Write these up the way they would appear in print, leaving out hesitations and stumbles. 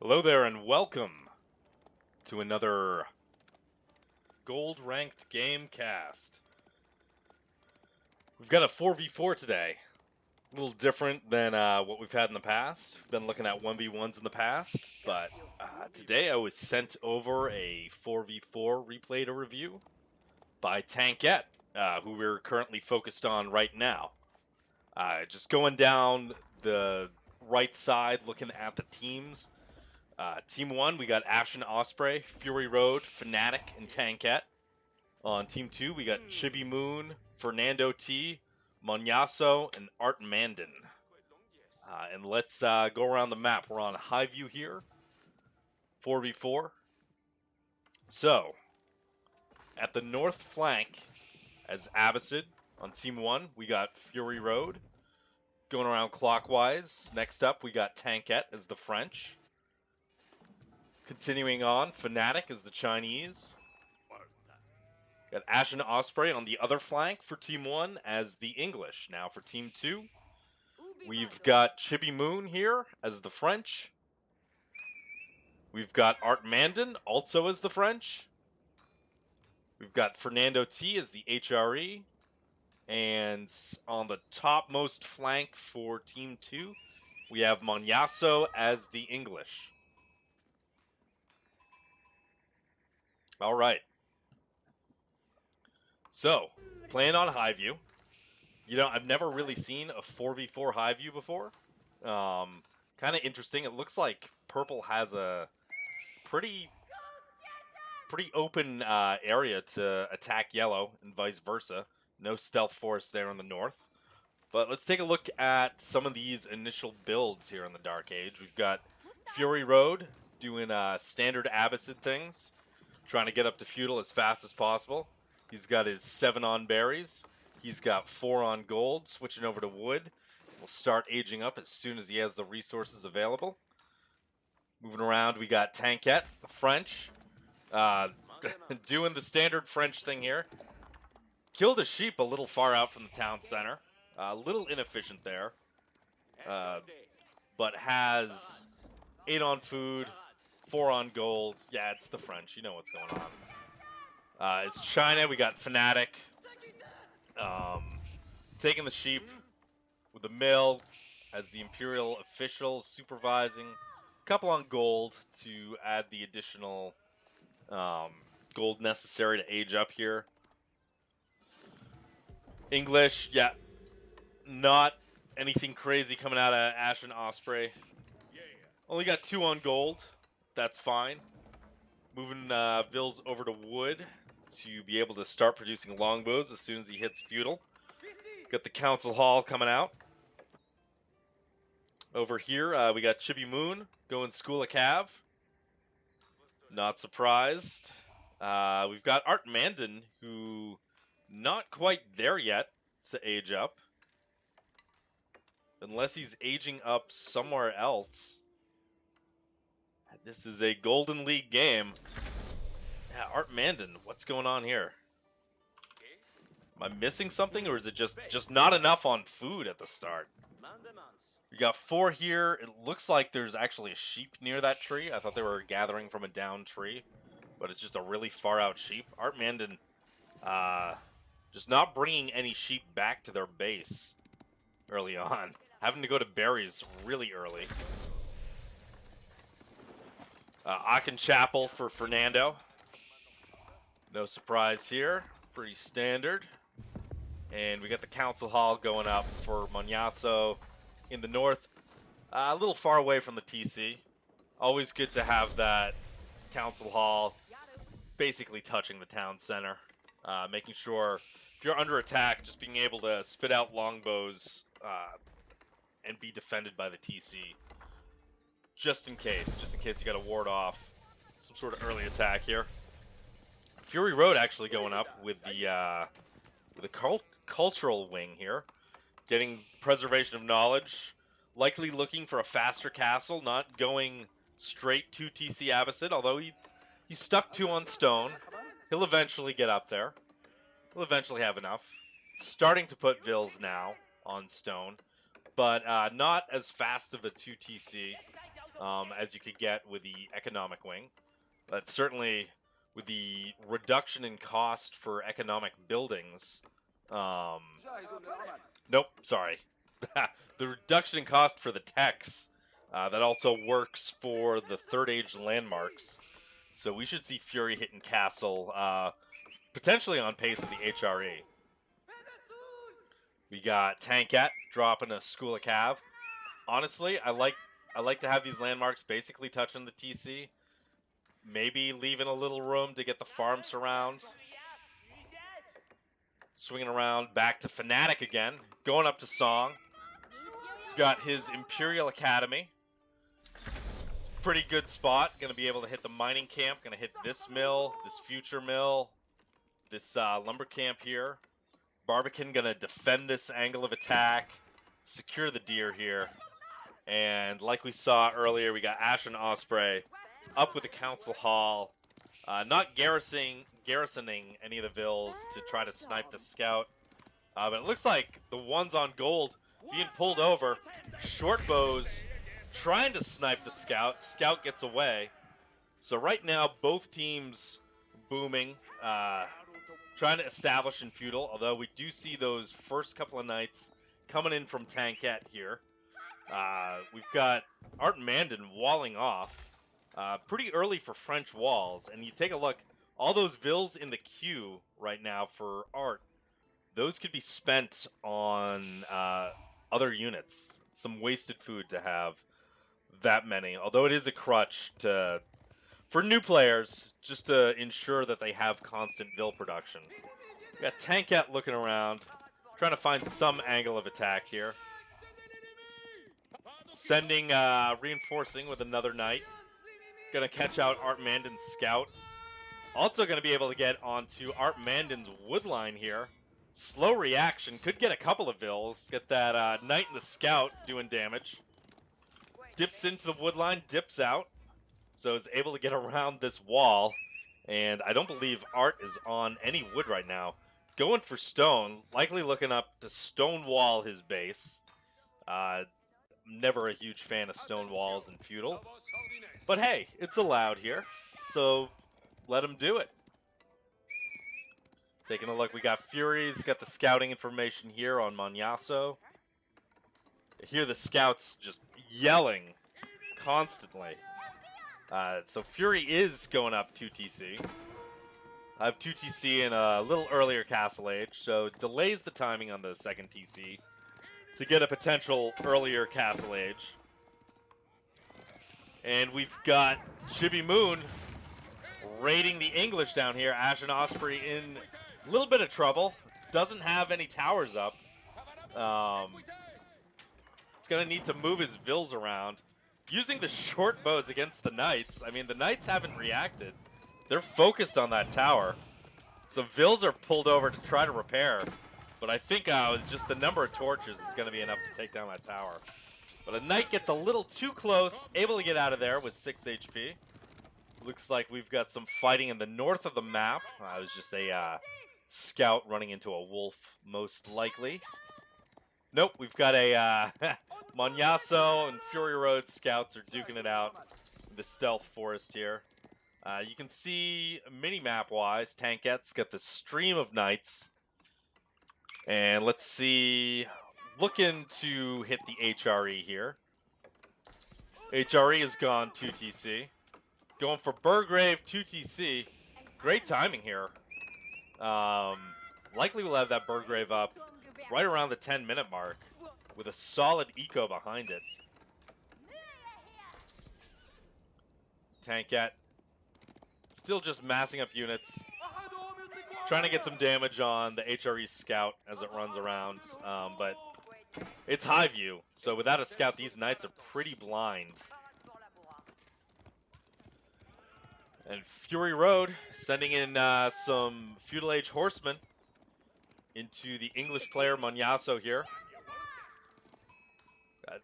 Hello there and welcome to another Gold Ranked Game Cast. We've got a 4v4 today. A little different than what we've had in the past. We've been looking at 1v1s in the past, but today I was sent over a 4v4 replay to review by Tankette, who we're currently focused on right now. Just going down the right side, looking at the teams. Team 1, we got AshenOsprey, FuryRoad, Phanatic, and Tankette. On Team 2, we got Chibimoon, Fernando T, Monyaso, and artmandon. And let's go around the map. We're on high view here, 4v4. So, at the north flank, as Abbasid on Team 1, we got FuryRoad. Going around clockwise, next up we got Tankette as the French. Continuing on, Phanatic is the Chinese. Got AshenOsprey on the other flank for Team 1 as the English. Now for Team 2, we've got Chibimoon here as the French. We've got artmandon also as the French. We've got Fernando T as the HRE. And on the topmost flank for Team 2, we have Monyaso as the English. All right. So, playing on high view. You know, I've never really seen a 4v4 high view before. Kind of interesting. It looks like purple has a pretty open area to attack yellow and vice versa. No stealth force there in the north. But let's take a look at some of these initial builds here in the Dark Age. We've got FuryRoad doing standard Abbasid things, trying to get up to feudal as fast as possible. He's got his 7 on berries. He's got 4 on gold, switching over to wood. We'll start aging up as soon as he has the resources available. Moving around, we got Tankette, the French, doing the standard French thing here. Killed a sheep a little far out from the town center. A little inefficient there. But has 8 on food, 4 on gold. Yeah, it's the French. You know what's going on. It's China. We got Phanatic taking the sheep with the mill as the Imperial official supervising. A couple on gold to add the additional gold necessary to age up here. English, yeah, not anything crazy coming out of AshenOsprey. Only got 2 on gold. That's fine. Moving Vils over to wood to be able to start producing longbows as soon as he hits feudal. Got the council hall coming out. Over here, we got Chibimoon going School of Cav. Not surprised. We've got artmandon, who not quite there yet to age up. Unless he's aging up somewhere else. This is a Golden League game. Yeah, artmandon, what's going on here? Am I missing something, or is it just not enough on food at the start? We got 4 here. It looks like there's actually a sheep near that tree. I thought they were gathering from a downed tree, but it's just a really far out sheep. artmandon just not bringing any sheep back to their base early on. Having to go to berries really early. Aachen Chapel for Fernando. No surprise here. Pretty standard. And we got the council hall going up for Monyaso in the north. A little far away from the TC. Always good to have that council hall basically touching the town center. Making sure if you're under attack, just being able to spit out longbows and be defended by the TC. Just in case you got to ward off some sort of early attack here. FuryRoad actually going up with the cultural wing here, getting preservation of knowledge, likely looking for a faster castle, not going straight to TC Abbasid, although he stuck 2 on stone. He'll eventually get up there. He'll eventually have enough. Starting to put Vils now on stone, but not as fast of a 2 TC as you could get with the economic wing. But certainly with the reduction in cost for economic buildings. Nope, sorry. The reduction in cost for the techs. That also works for the Third Age landmarks. So we should see Fury hitting Castle, potentially on pace with the HRE. We got Tankette dropping a School of Cav. Honestly, I like to have these landmarks basically touching the TC. Maybe leaving a little room to get the farm surround. Swinging around back to Phanatic again. Going up to Song. He's got his Imperial Academy. Pretty good spot. Going to be able to hit the mining camp. Going to hit this mill, this future mill, this lumber camp here. Barbican going to defend this angle of attack. Secure the deer here. And like we saw earlier, we got AshenOsprey up with the Council Hall. Not garrisoning any of the vills to try to snipe the scout. But it looks like the ones on gold being pulled over. Short bows trying to snipe the scout. Scout gets away. So right now, both teams booming. Trying to establish in feudal, although we do see those first couple of knights coming in from Tankette here. We've got artmandon walling off pretty early for French walls, and you take a look, all those vills in the queue right now for art, those could be spent on other units. Some wasted food to have that many, although it is a crutch for new players, just to ensure that they have constant vill production. We got Tankette looking around, trying to find some angle of attack here. Sending, reinforcing with another knight. Gonna catch out artmandon's scout. Also gonna be able to get onto artmandon's woodline here. Slow reaction, could get a couple of vills. Get that knight and the scout doing damage. Dips into the woodline, dips out. So it's able to get around this wall. And I don't believe Art is on any wood right now. Going for stone, likely looking up to stone wall his base. Never a huge fan of stone walls in feudal. But hey, it's allowed here. So let him do it. Taking a look, we got Fury's got the scouting information here on Monyaso. Hear the scouts just yelling constantly. So Fury is going up 2TC. I have 2TC in a little earlier Castle Age, so delays the timing on the second TC to get a potential earlier Castle Age. And we've got Chibimoon raiding the English down here. AshenOsprey in a little bit of trouble. Doesn't have any towers up. It's going to need to move his vills around. Using the short bows against the knights. I mean, the knights haven't reacted. They're focused on that tower. So vills are pulled over to try to repair. But I think just the number of torches is going to be enough to take down that tower. But a knight gets a little too close, able to get out of there with 6 HP. Looks like we've got some fighting in the north of the map. It was just a scout running into a wolf, most likely. Nope, we've got a Monyaso and FuryRoad scouts are duking it out in the stealth forest here. You can see mini-map-wise, Tankette's got the stream of knights. And let's see, looking to hit the HRE here. HRE has gone 2TC. Going for Burgrave 2TC. Great timing here. Likely we'll have that Burgrave up right around the 10-minute mark with a solid eco behind it. Tankette still just massing up units. Trying to get some damage on the HRE scout as it runs around. But it's high view. So without a scout, these knights are pretty blind. And FuryRoad sending in some Feudal Age horsemen into the English player Monyaso here.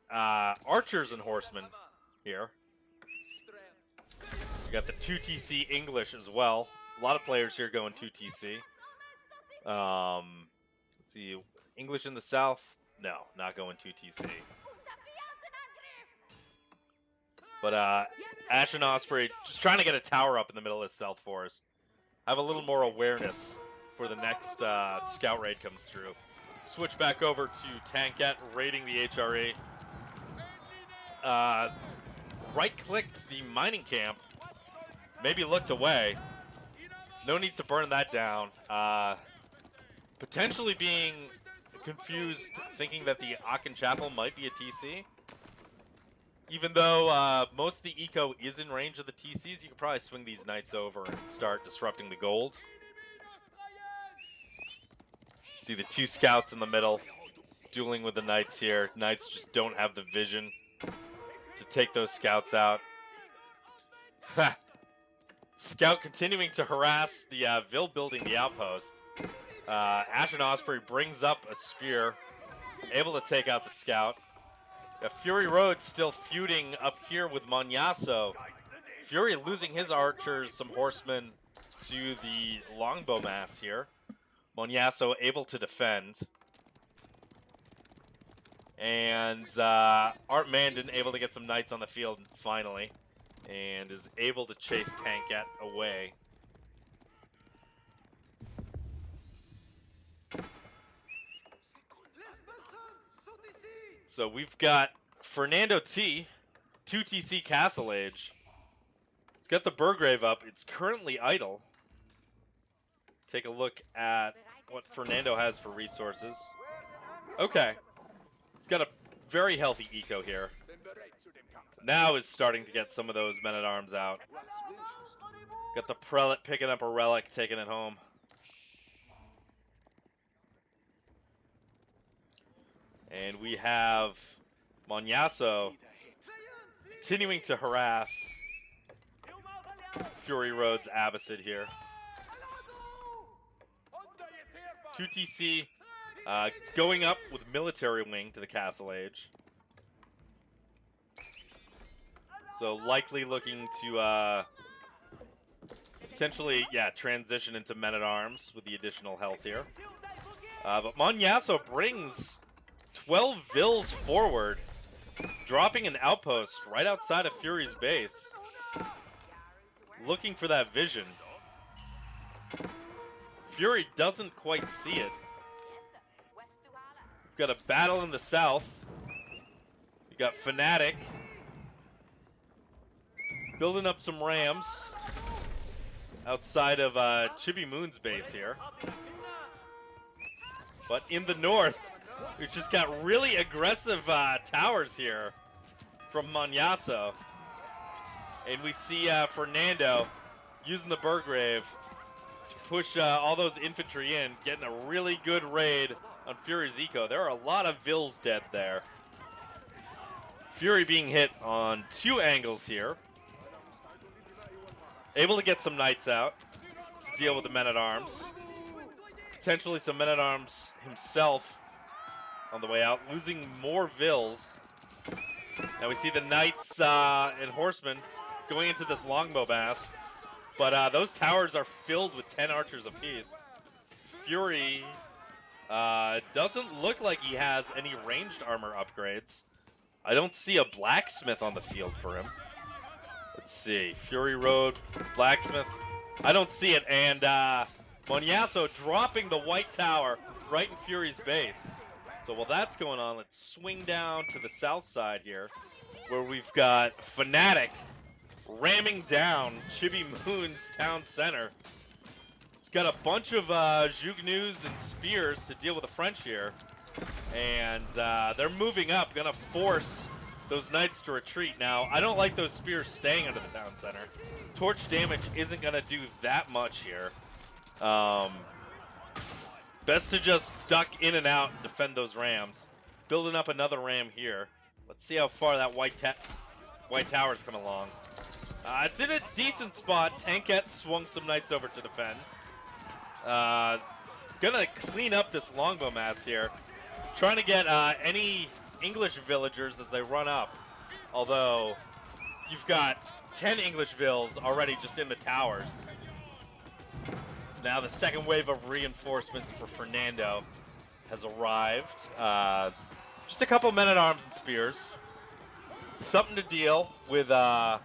Got archers and horsemen here. We got the 2TC English as well. A lot of players here going 2TC. Let's see, English in the south? No, not going 2TC. But AshenOsprey just trying to get a tower up in the middle of South Forest. Have a little more awareness for the next scout raid comes through. Switch back over to Tankette raiding the HRE. Right-clicked the mining camp. Maybe looked away. No need to burn that down. Potentially being confused, thinking that the Aachen Chapel might be a TC. Even though most of the eco is in range of the TCs, you could probably swing these knights over and start disrupting the gold. See the two scouts in the middle, dueling with the knights here. Knights just don't have the vision to take those scouts out. Scout continuing to harass the Vil building the outpost. AshenOsprey brings up a spear, able to take out the scout. FuryRoad still feuding up here with Monyaso. Fury losing his archers, some horsemen to the longbow mass here. Monyaso able to defend. And artmandon able to get some knights on the field finally. And is able to chase Tankette away. So we've got Fernando T, 2TC Castle Age. He's got the Burgrave up. It's currently idle. Take a look at what Fernando has for resources. Okay. He's got a very healthy eco here. Now is starting to get some of those men-at-arms out. Got the prelate picking up a relic, taking it home. And we have Monyaso continuing to harass FuryRoad's Abbasid here. 2TC going up with military wing to the Castle Age. So likely looking to potentially, transition into men-at-arms with the additional health here. But Monyaso brings 12 Vils forward, dropping an outpost right outside of Fury's base. Looking for that vision. Fury doesn't quite see it. We've got a battle in the south. We got Phanatic building up some rams outside of Chibimoon's base here. But in the north, we've just got really aggressive towers here from Monyaso. And we see Fernando using the Burgrave to push all those infantry in, getting a really good raid on Fury's eco. There are a lot of Vils dead there. Fury being hit on two angles here. Able to get some knights out to deal with the men-at-arms. Potentially some men-at-arms himself on the way out, losing more Vils. Now we see the knights and horsemen going into this longbow mass, but those towers are filled with 10 archers apiece. Fury doesn't look like he has any ranged armor upgrades. I don't see a blacksmith on the field for him. Let's see, FuryRoad, blacksmith. I don't see it, and Monyaso dropping the white tower right in Fury's base. So while that's going on, let's swing down to the south side here, where we've got Phanatic ramming down Chibimoon's town center. He's got a bunch of Jugnus and spears to deal with the French here. And they're moving up, gonna force those knights to retreat. Now, I don't like those spears staying under the town center. Torch damage isn't gonna do that much here. Best to just duck in and out and defend those rams. Building up another ram here. Let's see how far that white tower's come along. It's in a decent spot. Tankette swung some knights over to defend. Gonna clean up this longbow mass here. Trying to get any English villagers as they run up. Although, you've got 10 English vills already just in the towers. Now the second wave of reinforcements for Fernando has arrived. Just a couple men-at-arms and spears. something to deal with all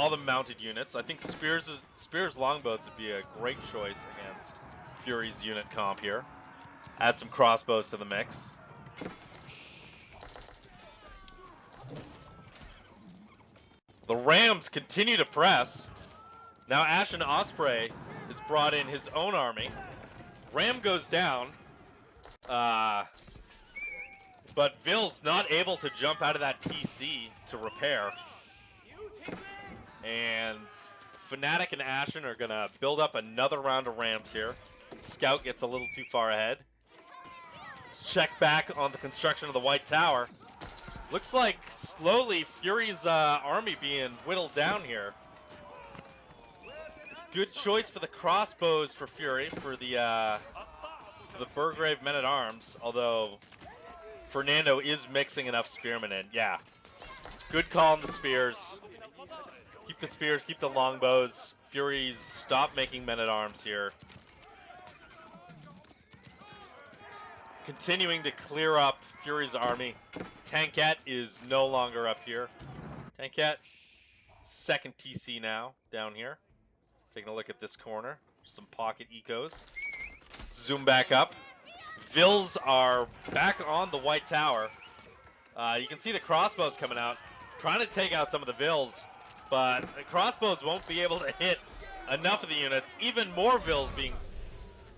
the mounted units. I think Spears longbows would be a great choice against Fury's unit comp here. Add some crossbows to the mix. The Rams continue to press. Now AshenOsprey has brought in his own army. Ram goes down. But Vill's not able to jump out of that TC to repair. And Phanatic and Ashen are going to build up another round of Rams here. Scout gets a little too far ahead. Let's check back on the construction of the White Tower. Looks like slowly Fury's army being whittled down here. Good choice for the crossbows for Fury for the Burgrave Men-at-Arms, although Fernando is mixing enough spearmen in. Yeah, good call on the spears. Keep the spears, keep the longbows. Fury's stop making Men-at-Arms here. Continuing to clear up Fury's army. Tankette is no longer up here. Tankette, second TC now, down here. Taking a look at this corner. Some pocket ecos. Zoom back up. Vills are back on the White Tower. You can see the crossbows coming out, trying to take out some of the Vills, but the crossbows won't be able to hit enough of the units. Even more Vills being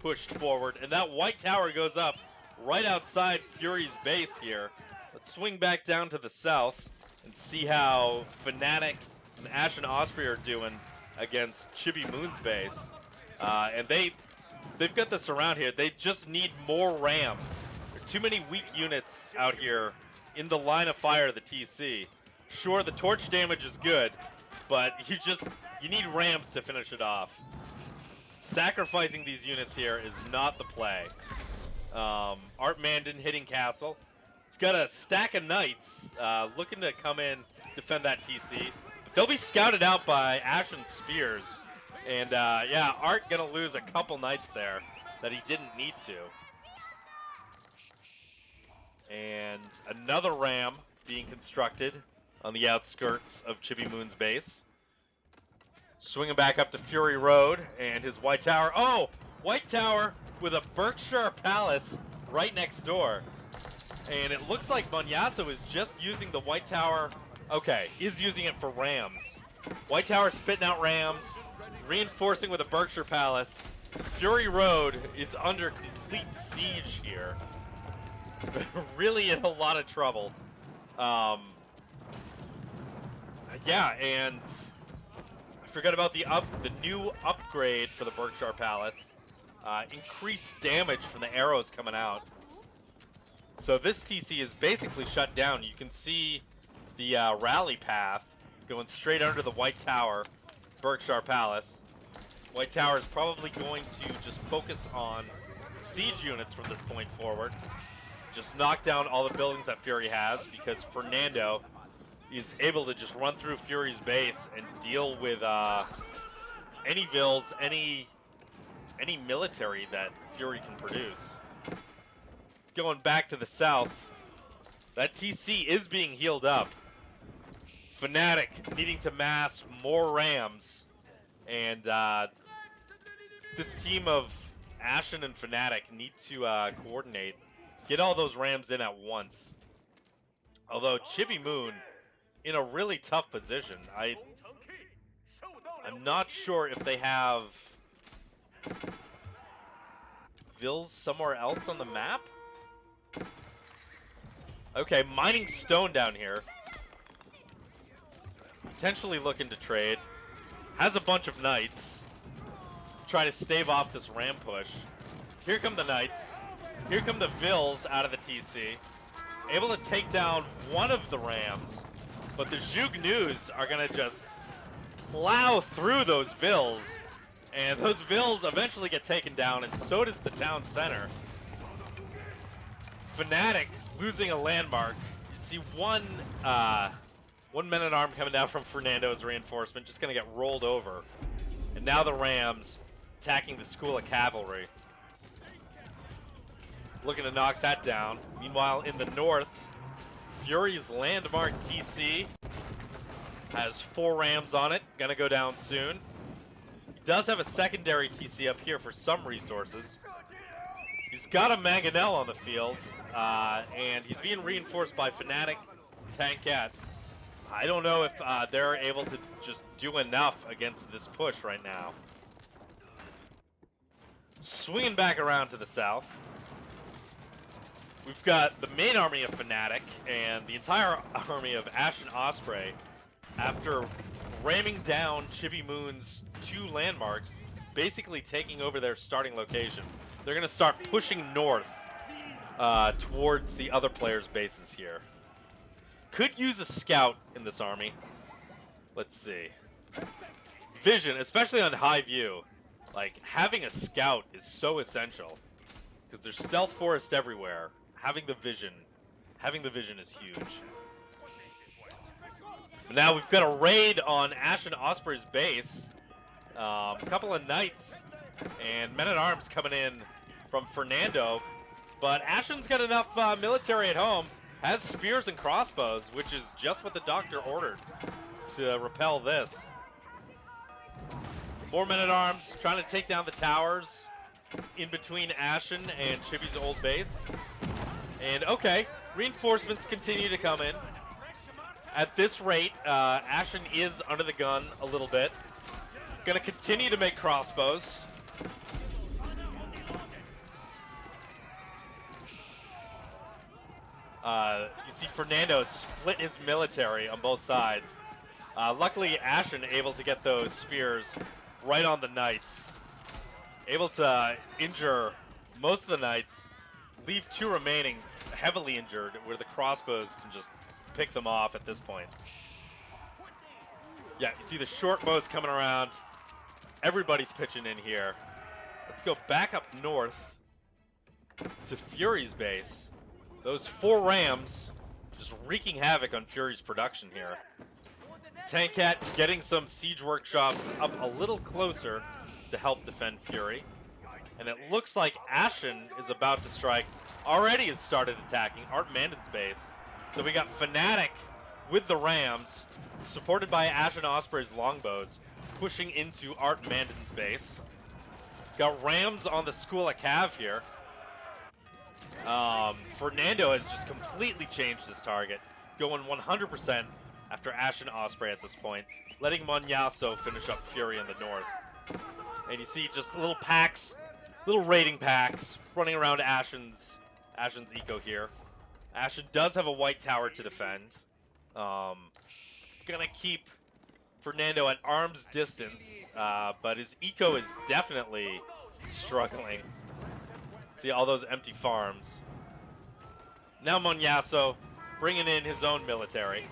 pushed forward, and that White Tower goes up right outside Fury's base here. Let's swing back down to the south and see how Phanatic and AshenOsprey are doing against Chibimoon's base. And they've got this around here. They just need more Rams. There are too many weak units out here in the line of fire of the TC. Sure, the torch damage is good, but you need Rams to finish it off. Sacrificing these units here is not the play. Artmandon hitting castle. He's got a stack of knights looking to come in, defend that TC. They'll be scouted out by Ashen Spears. And yeah, Art gonna lose a couple knights there that he didn't need to. And another ram being constructed on the outskirts of Chibimoon's base. Swinging back up to FuryRoad and his White Tower. Oh, White Tower with a Berkshire Palace right next door. And it looks like Monyaso is just using the White Tower. Okay, is using it for Rams. White Tower spitting out Rams, reinforcing with a Berkshire Palace. FuryRoad is under complete siege here. Really in a lot of trouble. Yeah, and I forgot about the new upgrade for the Berkshire Palace. Increased damage from the arrows coming out. So this TC is basically shut down. You can see the rally path going straight under the White Tower, Berkshire Palace. White Tower is probably going to just focus on siege units from this point forward. Just knock down all the buildings that Fury has, because Fernando is able to just run through Fury's base and deal with any vills, any military that Fury can produce. Going back to the south, that TC is being healed up. Phanatic needing to mass more Rams, and this team of Ashen and Phanatic need to coordinate, get all those Rams in at once. Although Chibimoon in a really tough position. I'm not sure if they have vills somewhere else on the map. Okay, mining stone down here. Potentially looking to trade. Has a bunch of knights. Try to stave off this ram push. Here come the knights. Here come the vills out of the TC. Able to take down one of the rams. But the Jugnus are going to just plow through those vills. And those vills eventually get taken down, and so does the town center. Phanatic losing a landmark. You see one men-at-arm coming down from Fernando's reinforcement, just going to get rolled over. And now the Rams attacking the School of Cavalry. Looking to knock that down. Meanwhile, in the north, Fury's landmark TC has 4 Rams on it, gonna go down soon. He does have a secondary TC up here for some resources. He's got a Mangonel on the field, and he's being reinforced by Phanatic, Tankette. I don't know if they're able to just do enough against this push right now. Swinging back around to the south, we've got the main army of Phanatic and the entire army of AshenOsprey. After ramming down Chibimoon's 2 landmarks, basically taking over their starting location, they're going to start pushing north towards the other players' bases here. Could use a scout in this army. Let's see. Vision, especially on high view, like having a scout is so essential because there's stealth forest everywhere. Having the vision is huge. But now we've got a raid on AshenOsprey's base. A couple of knights and men-at-arms coming in from Fernando, but Ashen's got enough military at home. Has spears and crossbows, which is just what the doctor ordered to repel this. More men-at-arms trying to take down the towers in between Ashen and Chibi's old base. And okay, reinforcements continue to come in. At this rate, Ashen is under the gun a little bit. Gonna continue to make crossbows. You see Fernando split his military on both sides. Luckily, Ashen able to get those spears right on the knights. Able to injure most of the knights, leave 2 remaining heavily injured, where the crossbows can just pick them off at this point. Yeah, you see the short bows coming around. Everybody's pitching in here. Let's go back up north to Fury's base. Those 4 Rams just wreaking havoc on Fury's production here. Tankette getting some siege workshops up a little closer to help defend Fury. And it looks like Ashen is about to strike. Already has started attacking artmandon's base. So we got Phanatic with the Rams, supported by AshenOsprey's longbows, pushing into artmandon's base. Got Rams on the School of Cav here. Fernando has just completely changed his target, going 100% after AshenOsprey at this point, letting Monyaso finish up Fury in the north. And you see just little packs, little raiding packs running around Ashen's eco here. Ashen does have a white tower to defend. Gonna keep Fernando at arm's distance, but his eco is definitely struggling. See all those empty farms. Now Monyaso bringing in his own military.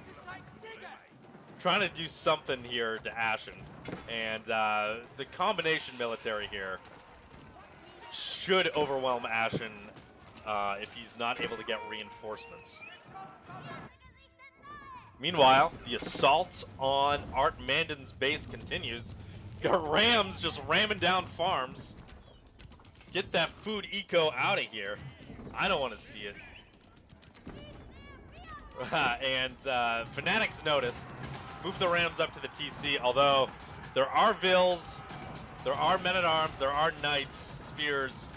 Trying to do something here to Ashen. And the combination military here should overwhelm Ashen if he's not able to get reinforcements. Meanwhile, the assault on artmandon's base continues. Got Rams just ramming down farms. Get that food eco out of here. I don't want to see it. And Phanatic's noticed. Move the Rams up to the TC, although there are Vills, there are men-at-arms, there are knights, spears,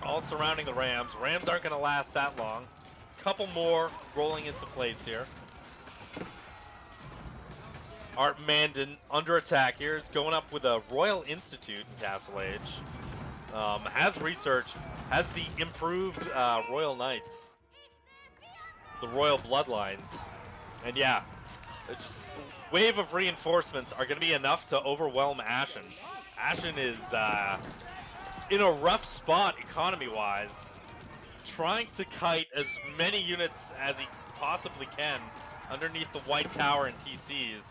all surrounding the Rams. Rams aren't going to last that long. Couple more rolling into place here. Artmandon under attack here. Is going up with a Royal Institute in Castle Age. Has research, has the improved Royal Knights, the Royal Bloodlines. And yeah, just wave of reinforcements are going to be enough to overwhelm Ashen. Ashen is in a rough spot economy-wise, trying to kite as many units as he possibly can underneath the White Tower and TCs.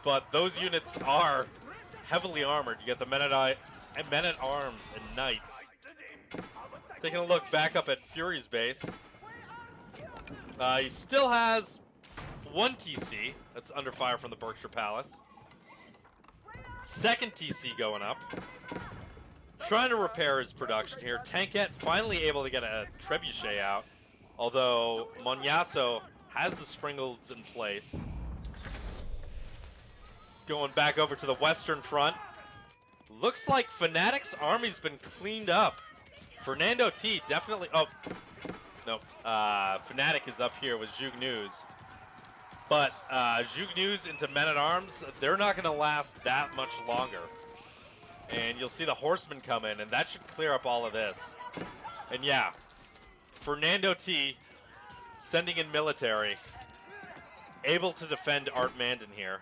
But those units are heavily armored. You get the men-at-arms and knights. Taking a look back up at Fury's base. He still has 1 TC that's under fire from the Berkshire Palace. Second TC going up. Trying to repair his production here. Tankette finally able to get a trebuchet out. Although Monyaso has the Springles in place. Going back over to the Western Front. Looks like Phanatic's army's been cleaned up. Fernando T definitely... Oh, no. Phanatic is up here with Zhug News. But Zhug News into Men-at-Arms, they're not going to last that much longer. And you'll see the Horsemen come in, and that should clear up all of this. And yeah, Fernando T sending in military, able to defend artmandon here.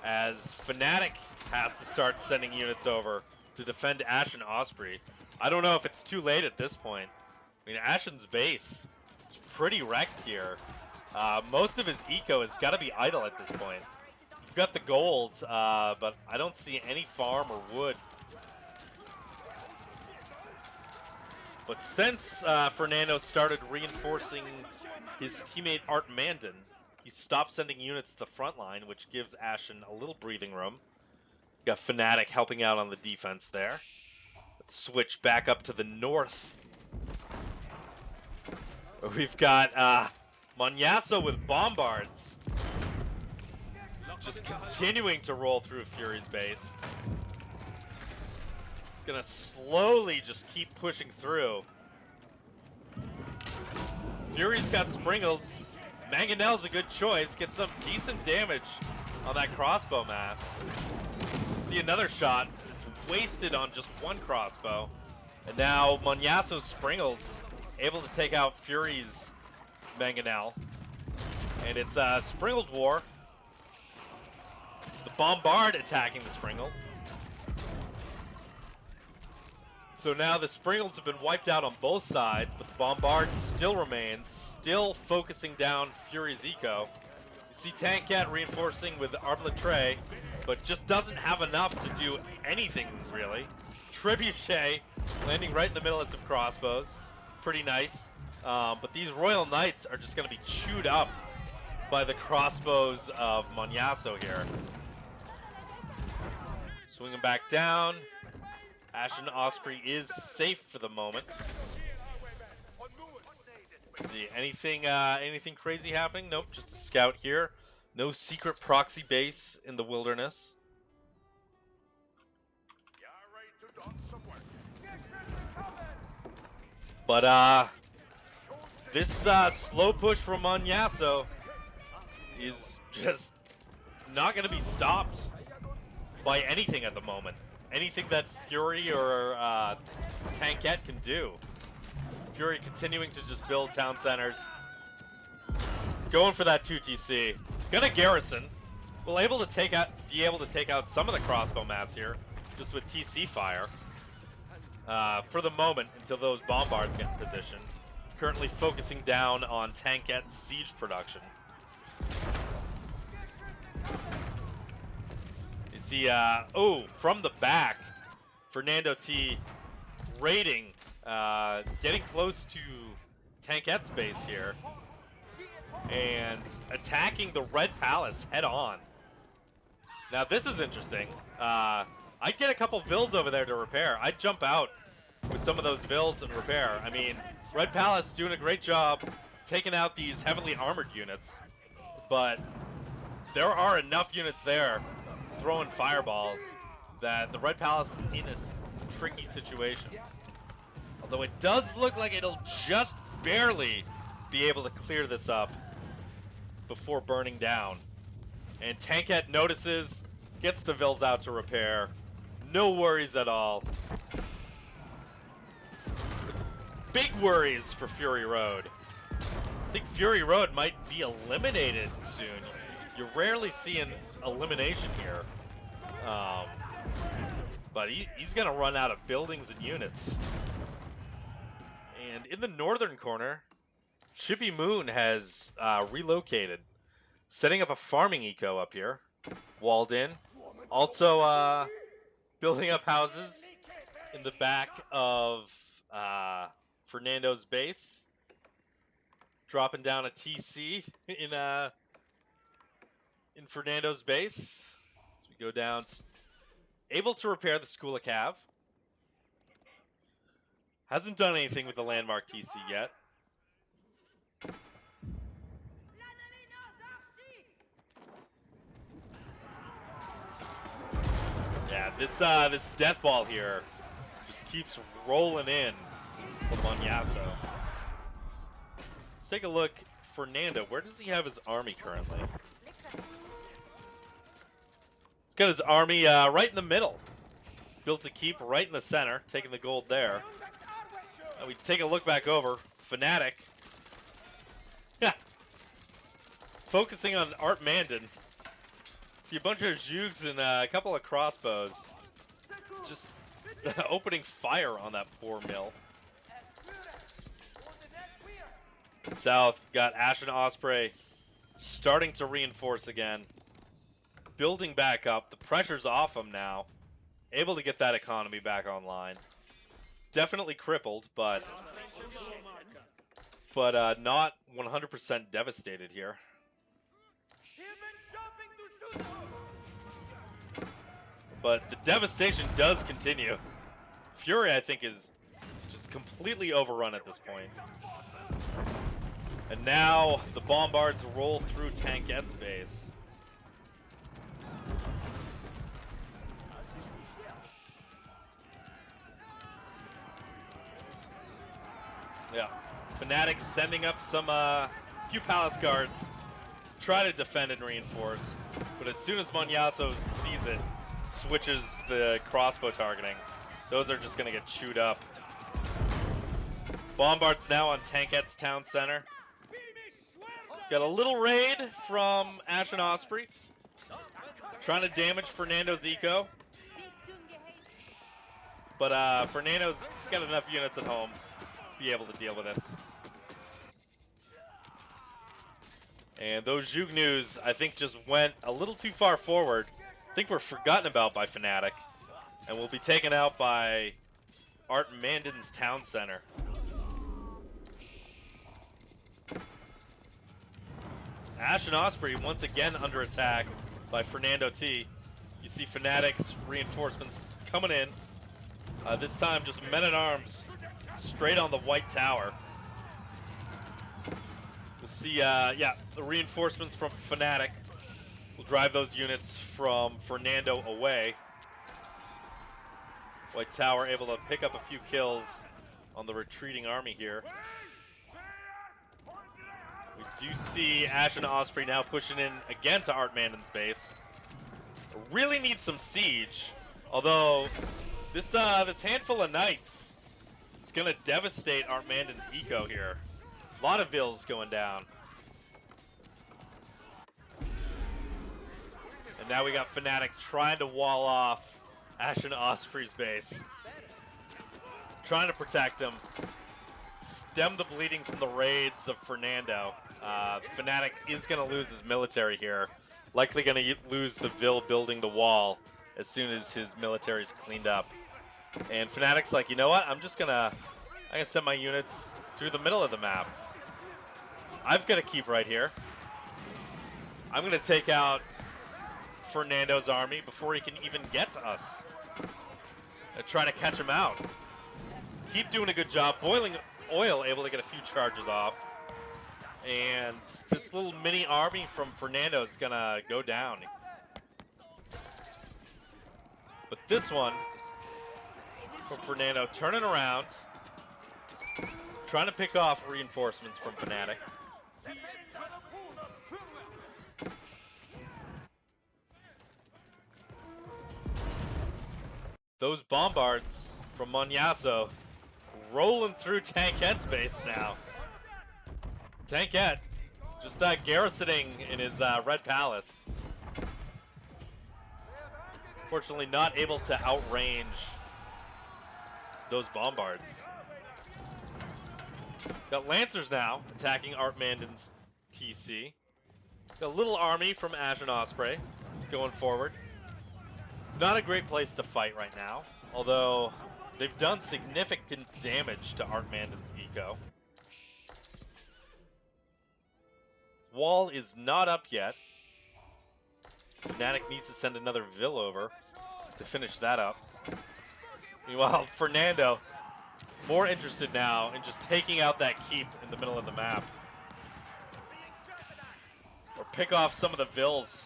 As Phanatic has to start sending units over to defend AshenOsprey. I don't know if it's too late at this point. I mean, Ashen's base is pretty wrecked here. Most of his eco has got to be idle at this point. You've got the gold, but I don't see any farm or wood. But since Fernando started reinforcing his teammate artmandon, he stopped sending units to the front line, which gives Ashen a little breathing room. Got Phanatic helping out on the defense there. Let's switch back up to the north. We've got Monyaso with bombards. Just continuing to roll through Fury's base. Gonna slowly just keep pushing through. Fury's got Springleds. Mangonel's a good choice. Get some decent damage on that crossbow mass. See another shot. It's wasted on just one crossbow. And now Monyaso's Springleds able to take out Fury's Mangonel. And it's a Springled war. The Bombard attacking the Springle. So now the Springleds have been wiped out on both sides, but the Bombard still remains, still focusing down Fury's eco. You see Tankette reinforcing with Arbalètre, but just doesn't have enough to do anything, really. Trebuchet landing right in the middle of some crossbows. Pretty nice. But these Royal Knights are just going to be chewed up by the crossbows of Monyaso here. Swinging back down. AshenOsprey is safe for the moment. Let's see, anything crazy happening? Nope, just a scout here. No secret proxy base in the wilderness. But this slow push from Monyaso is just not going to be stopped by anything at the moment. Anything that Fury or Tankette can do. Fury continuing to just build town centers. Going for that 2TC. Gonna garrison. Be able to take out some of the crossbow mass here, just with TC fire. For the moment, until those bombards get in position. Currently focusing down on Tankette's siege production. See, from the back, Fernando T raiding, getting close to Tankette's base here, and attacking the Red Palace head on. Now this is interesting. I'd get a couple Vills over there to repair. I'd jump out with some of those Vills and repair. I mean, Red Palace doing a great job taking out these heavily armored units, but there are enough units there throwing fireballs that the Red Palace is in a tricky situation. Although it does look like it'll just barely be able to clear this up before burning down. And Tankette notices, gets the Vills out to repair. No worries at all. Big worries for FuryRoad. I think FuryRoad might be eliminated soon. You rarely see an elimination here. But he's going to run out of buildings and units. And in the northern corner, Chibimoon has relocated, setting up a farming eco up here, walled in. Also building up houses in the back of Fernando's base. Dropping down a TC in Fernando's base. As we go down, able to repair the School of Cav. Hasn't done anything with the landmark TC yet. Yeah, this death ball here just keeps rolling in for Monyaso. Let's take a look. Fernando, where does he have his army currently? He's got his army right in the middle. Built to keep right in the center, taking the gold there. And we take a look back over. Phanatic. Yeah. Focusing on artmandon. See a bunch of Zhugs and a couple of crossbows. Just opening fire on that poor mill. South got AshenOsprey starting to reinforce again. Building back up. The pressure's off him now. Able to get that economy back online. Definitely crippled, but not 100% devastated here. But the devastation does continue. Fury, I think, is just completely overrun at this point. And now the bombards roll through Tankette's base. Yeah, Phanatic sending up some few palace guards to try to defend and reinforce. But as soon as Monyaso sees it, switches the crossbow targeting. Those are just gonna get chewed up. Bombards now on Tankette's town center. Got a little raid from AshenOsprey. Trying to damage Fernando's eco. But Fernando's got enough units at home to be able to deal with this. And those Zhugnus, I think, just went a little too far forward. I think we're forgotten about by Phanatic. And will be taken out by artmandon's town center. AshenOsprey once again under attack by Fernando T. You see Phanatic's reinforcements coming in. This time just men-at-arms straight on the white tower. We'll see, yeah, the reinforcements from Phanatic will drive those units from Fernando away. White tower able to pick up a few kills on the retreating army here. We do see AshenOsprey now pushing in again to artmandon's base. Really needs some siege, although this handful of knights is gonna devastate artmandon's eco here. A lot of vills going down. And now we got Phanatic trying to wall off AshenOsprey's base. Trying to protect him. Stem the bleeding from the raids of Fernando. Phanatic is going to lose his military here. Likely going to lose the Vill building the wall as soon as his military is cleaned up. And Phanatic's like, you know what? I'm gonna send my units through the middle of the map. I've got to keep right here. I'm going to take out Fernando's army before he can even get to us. And try to catch him out. Keep doing a good job. Boiling oil able to get a few charges off. And this little mini army from Fernando is going to go down. But this one from Fernando turning around. Trying to pick off reinforcements from Phanatic. Those bombards from Monyaso rolling through Tankette's base now. Tankette just garrisoning in his red palace. Fortunately not able to outrange those bombards. Got Lancers now attacking artmandon's TC. Got a little army from AshenOsprey going forward. Not a great place to fight right now, although they've done significant damage to artmandon's eco. Wall is not up yet. Phanatic needs to send another Vill over to finish that up. Meanwhile, Fernando more interested now in just taking out that keep in the middle of the map. Or pick off some of the vills.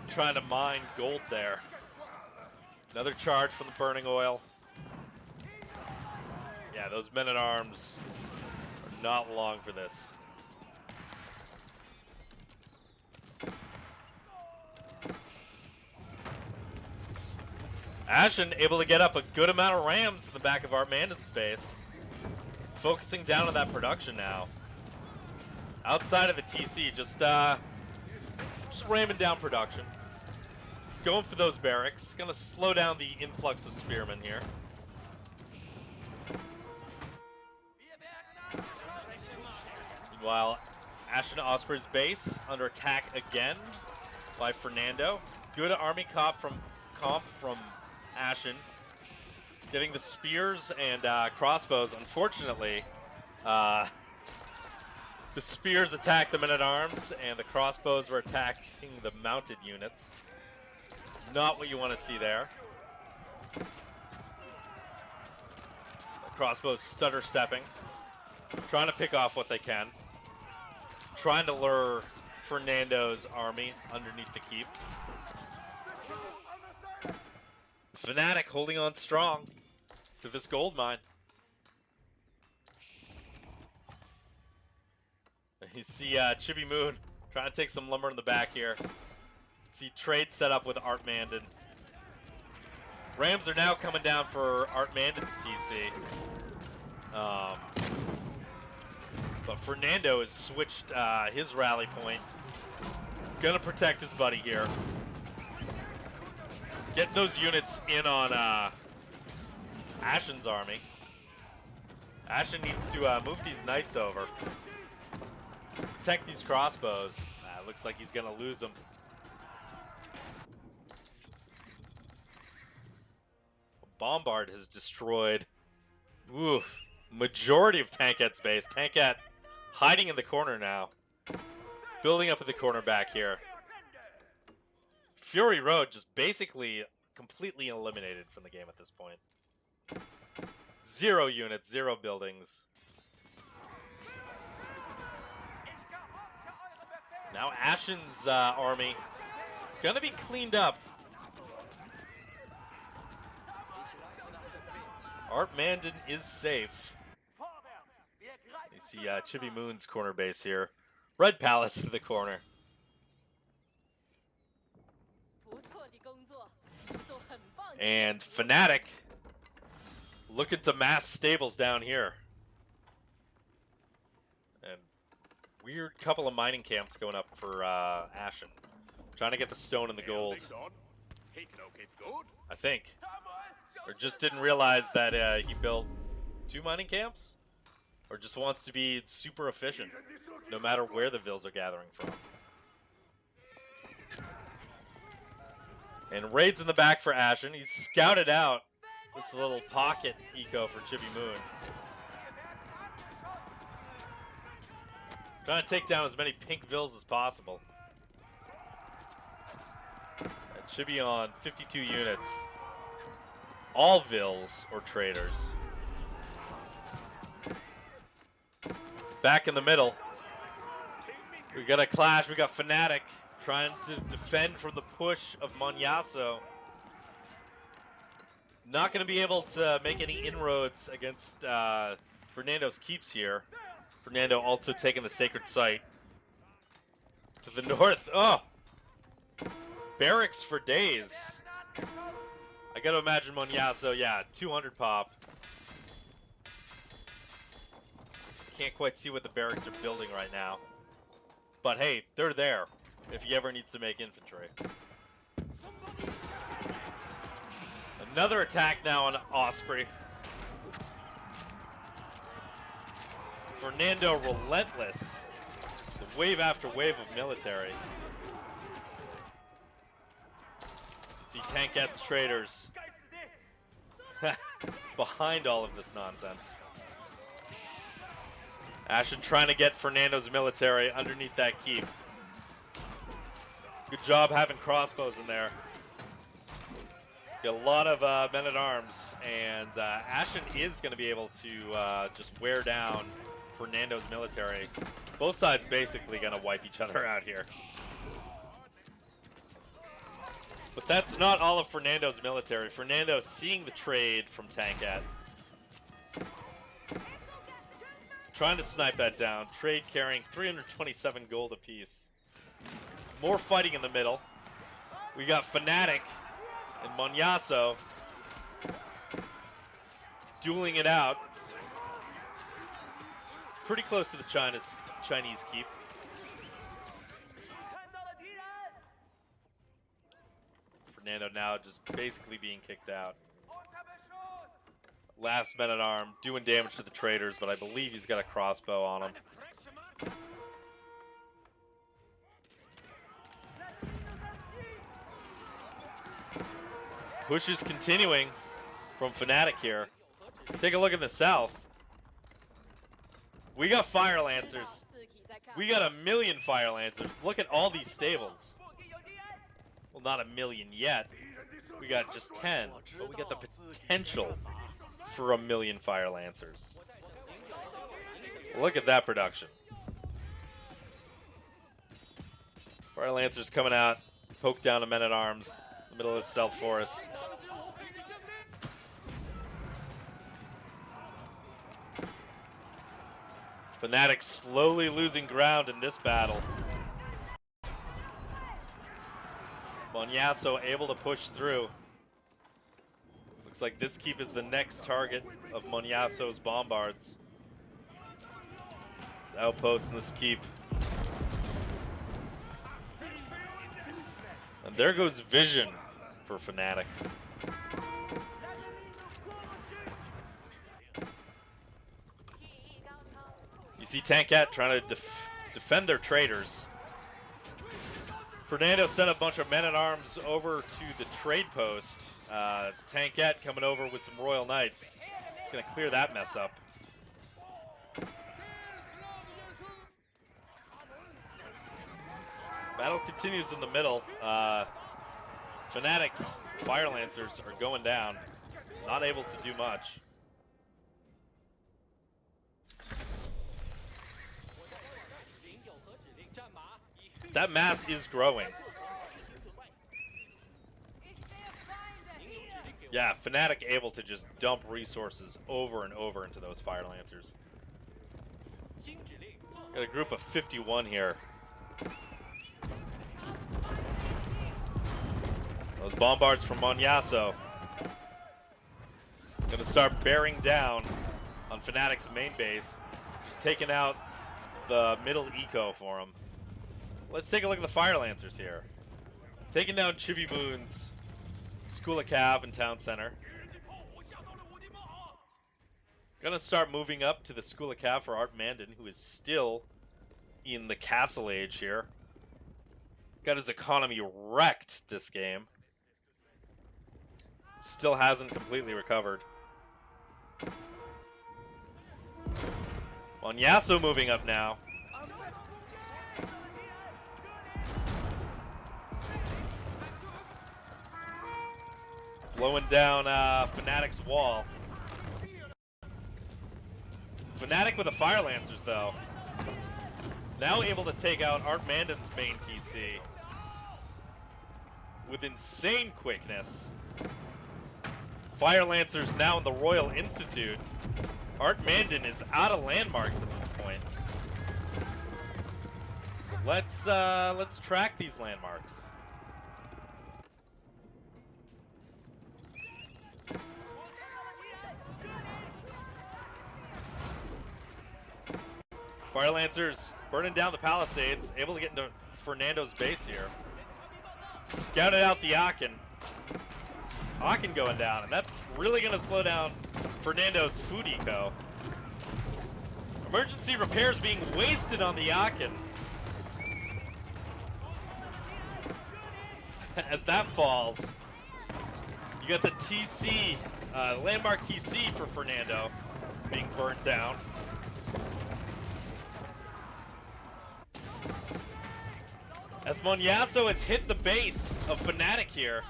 Trying to mine gold there. Another charge from the burning oil. Yeah, those men-at-arms are not long for this. Ashen able to get up a good amount of rams in the back of artmandon's base. Focusing down on that production now. Outside of the TC, just ramming down production. Going for those barracks. Gonna slow down the influx of spearmen here. Meanwhile, AshenOsprey's base under attack again by Fernando. Good army comp from Ashen. Getting the spears and crossbows. Unfortunately, the spears attacked the men-at-arms and the crossbows were attacking the mounted units. Not what you want to see there. The crossbows stutter stepping. Trying to pick off what they can. Trying to lure Fernando's army underneath the keep. Phanatic holding on strong to this gold mine. You see Chibimoon trying to take some lumber in the back here. See trade set up with artmandon. Rams are now coming down for artmandon's TC. But Fernando has switched his rally point. Gonna protect his buddy here. Getting those units in on Ashen's army. Ashen needs to move these knights over. Protect these crossbows. Looks like he's gonna lose them. Bombard has destroyed majority of Tankette's base. Tankette hiding in the corner now. Building up in the corner back here. FuryRoad just basically completely eliminated from the game at this point. 0 units, 0 buildings. Now Ashen's army gonna be cleaned up. artmandon is safe. You see Chibimoon's corner base here. Red Palace in the corner. And Phanatic looking to mass stables down here. And weird couple of mining camps going up for Ashen. Trying to get the stone and the gold. I think. Or just didn't realize that he built 2 mining camps? Or just wants to be super efficient, no matter where the vills are gathering from. And raids in the back for Ashen. He's scouted out this little pocket eco for Chibimoon. Trying to take down as many pink vills as possible. And Chibi on 52 units. All vills or traders. Back in the middle. We got a clash. We got Phanatic trying to defend from the push of Monyaso. Not going to be able to make any inroads against Fernando's keeps here. Fernando also taking the sacred site. To the north. Oh! Barracks for days. I got to imagine Monyaso, yeah, 200 pop. Can't quite see what the barracks are building right now. But hey, they're there if he ever needs to make infantry. Another attack now on Osprey. Fernando relentless. The wave after wave of military. You see Tankette's traders behind all of this nonsense. Ashen trying to get Fernando's military underneath that keep. Good job having crossbows in there. Get a lot of men-at-arms and Ashen is going to be able to just wear down Fernando's military. Both sides basically going to wipe each other out here. But that's not all of Fernando's military. Fernando seeing the trade from Tankette. Trying to snipe that down. Trade carrying 327 gold apiece. More fighting in the middle. We got Phanatic and Monyaso dueling it out. Pretty close to the Chinese keep. Fernando now just basically being kicked out. Last men-at-arm doing damage to the traders, but I believe he's got a crossbow on him. Push is continuing from Phanatic here. Take a look in the south. We got Fire Lancers. We got 1 million Fire Lancers. Look at all these stables. Well, not 1 million yet. We got just 10, but we got the potential for 1 million Fire Lancers. Look at that production. Fire Lancers coming out, poke down a men-at-arms in the middle of the stealth forest. Phanatic slowly losing ground in this battle. Monyaso able to push through. Looks like this keep is the next target of Monyaso's bombards. This outpost in this keep. And there goes vision for Phanatic. You see Tankette trying to defend their traders. Fernando sent a bunch of men-at-arms over to the trade post. Tankette coming over with some Royal Knights. He's going to clear that mess up. Battle continues in the middle. Phanatic's Fire Lancers are going down. Not able to do much. That mass is growing. Yeah, Phanatic able to just dump resources over and over into those Fire Lancers. Got a group of 51 here. Those bombards from Monyaso. Gonna start bearing down on Phanatic's main base. Just taking out the middle eco for him. Let's take a look at the Fire Lancers here. Taking down Chibimoon's School of Cav and Town Center. Gonna start moving up to the School of Cav for Artmandon, who is still in the Castle Age here. Got his economy wrecked this game. Still hasn't completely recovered. Monyaso moving up now. Blowing down Phanatic's wall. Phanatic with the Fire Lancers, though. Now able to take out Artmandon's main TC. With insane quickness. Fire Lancers now in the Royal Institute. Artmandon is out of landmarks at this point. So let's track these landmarks. Fire Lancers burning down the palisades, able to get into Fernando's base here. Scouted out the Aachen. Aachen going down, and that's really going to slow down Fernando's food eco. Emergency repairs being wasted on the Aachen. As that falls, you got the TC, landmark TC for Fernando being burnt down. As Monyaso has hit the base of Phanatic here.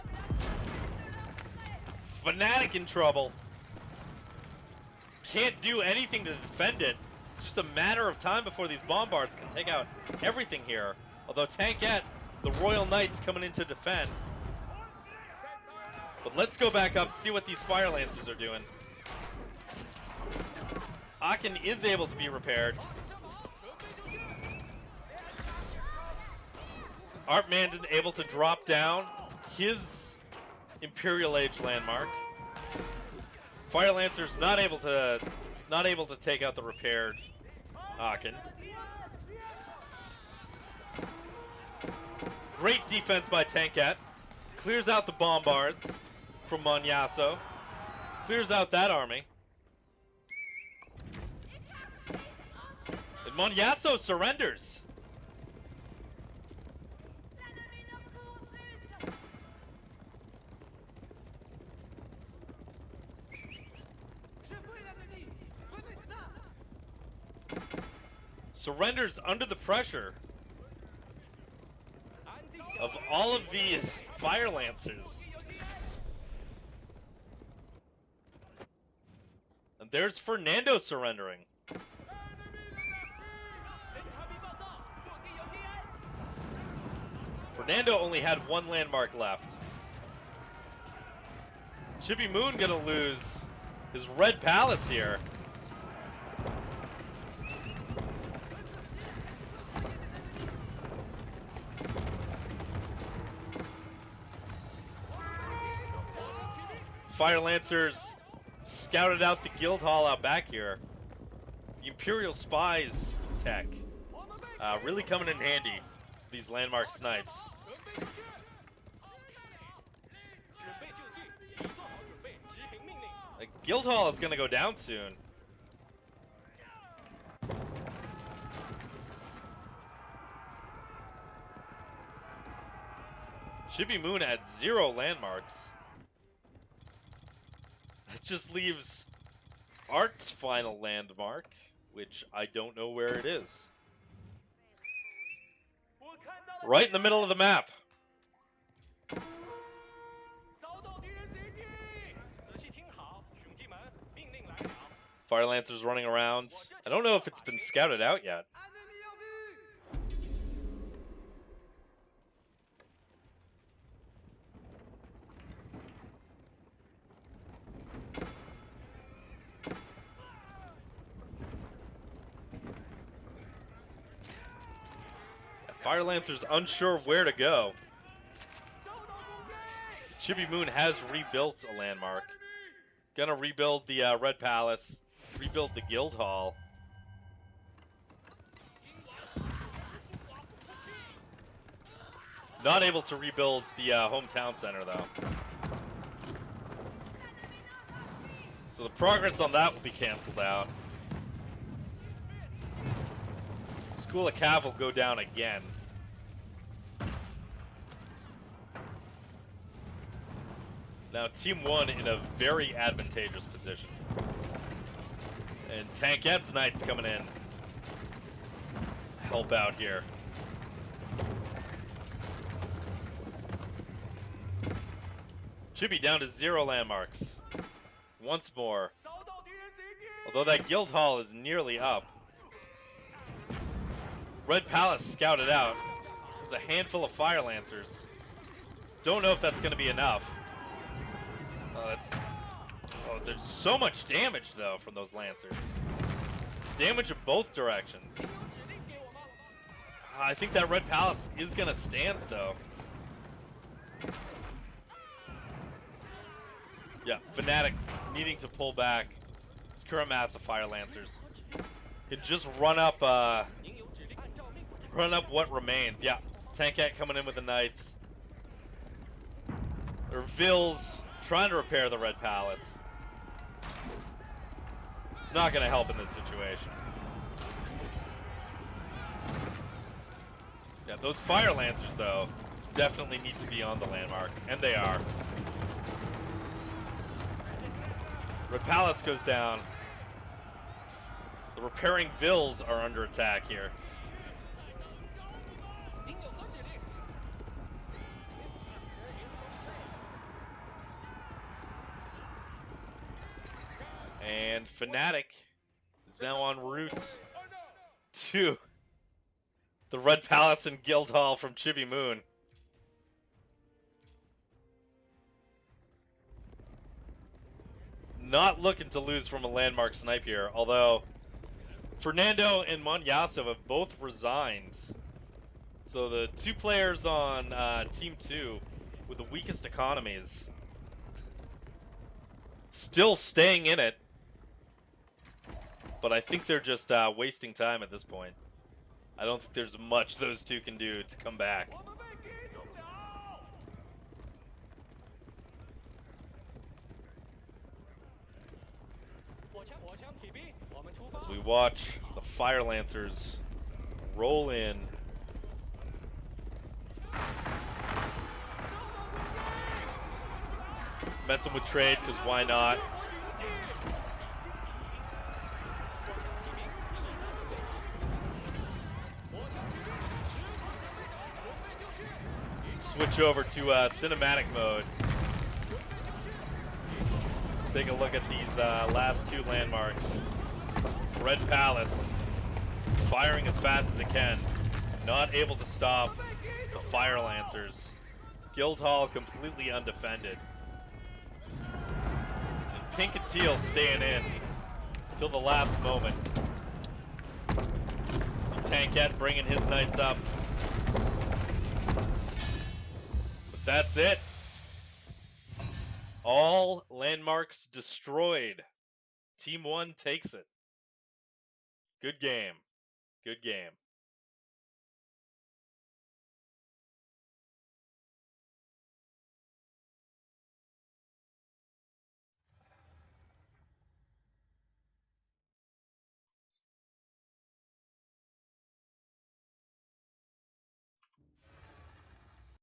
Phanatic in trouble. can't do anything to defend it. It's just a matter of time before these bombards can take out everything here. Although Tankette, the Royal Knights coming in to defend. But let's go back up, see what these Fire Lancers are doing. Aachen is able to be repaired. Artmandon able to drop down his Imperial Age landmark. Fire Lancers not able to take out the repaired Aachen. Great defense by Tankette. Clears out the bombards from Monyaso. Clears out that army. And Monyaso surrenders. Surrenders under the pressure of all of these Fire Lancers. And there's Fernando surrendering. Fernando only had one landmark left. Chibimoon gonna lose his Red Palace here. Fire Lancers scouted out the guild hall out back here. The Imperial Spies tech really coming in handy. These landmark snipes. The guild hall is going to go down soon. Chibimoon had 0 landmarks. That just leaves Art's final landmark, which I don't know where it is. Right in the middle of the map. Fire Lancers running around. I don't know if it's been scouted out yet. Fire Lancers unsure where to go. Chibimoon has rebuilt a landmark. Gonna rebuild the Red Palace, rebuild the Guild Hall. Not able to rebuild the hometown center though. So the progress on that will be canceled out. School of Cav will go down again. Now Team 1 in a very advantageous position. And Tankette's Knights coming in. Help out here. Chibi down to 0 landmarks. Once more. Although that guild hall is nearly up. Red Palace scouted out. There's a handful of Fire Lancers. Don't know if that's going to be enough. Oh, there's so much damage though from those Lancers. Damage in both directions. I think that Red Palace is going to stand though. Yeah, Phanatic needing to pull back. His current mass of Fire Lancers could just run up what remains. Yeah, Tankette coming in with the Knights. Or Vils trying to repair the Red Palace. It's not going to help in this situation. Yeah, those Fire Lancers though definitely need to be on the landmark, and they are. Red Palace goes down. The repairing Vils are under attack here. And Phanatic is now en route to the Red Palace and Guildhall from Chibimoon. Not looking to lose from a landmark snipe here, although Fernando and Monyaso have both resigned. So the two players on Team 2 with the weakest economies still staying in it. But I think they're just wasting time at this point. I don't think there's much those two can do to come back. As we watch the Fire Lancers roll in. Messing with trade, because why not? Switch over to cinematic mode. Take a look at these last two landmarks. Red Palace firing as fast as it can. Not able to stop the Fire Lancers. Guildhall completely undefended. And Pink and Teal staying in till the last moment. So Tankette bringing his knights up. But that's it. All landmarks destroyed. Team 1 takes it. Good game. Good game.